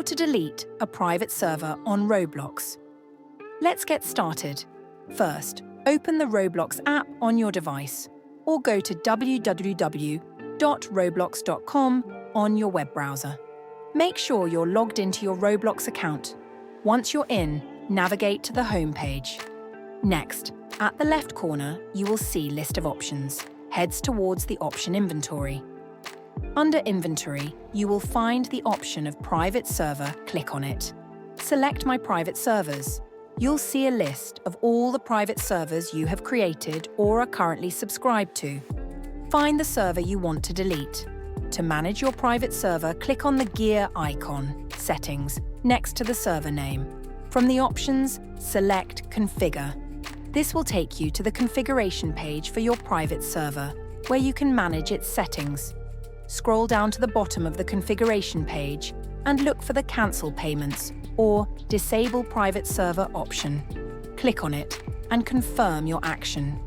to delete a private server on Roblox. Let's get started. First, open the Roblox app on your device or go to www.roblox.com on your web browser. Make sure you're logged into your Roblox account. Once you're in, navigate to the home page. Next, at the left corner, you will see List of Options. Heads towards the option Inventory. Under Inventory, you will find the option of Private Server. Click on it. Select My Private Servers. You'll see a list of all the private servers you have created or are currently subscribed to. Find the server you want to delete. To manage your private server, click on the gear icon, Settings, next to the server name. From the options, select Configure. This will take you to the configuration page for your private server, where you can manage its settings. Scroll down to the bottom of the configuration page and look for the Cancel Payments or Disable Private Server option. Click on it and confirm your action.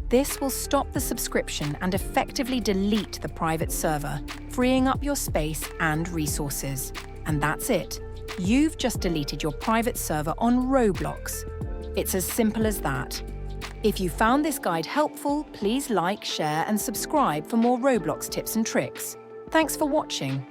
This will stop the subscription and effectively delete the private server, freeing up your space and resources. And that's it. You've just deleted your private server on Roblox. It's as simple as that. If you found this guide helpful, please like, share, and subscribe for more Roblox tips and tricks. Thanks for watching.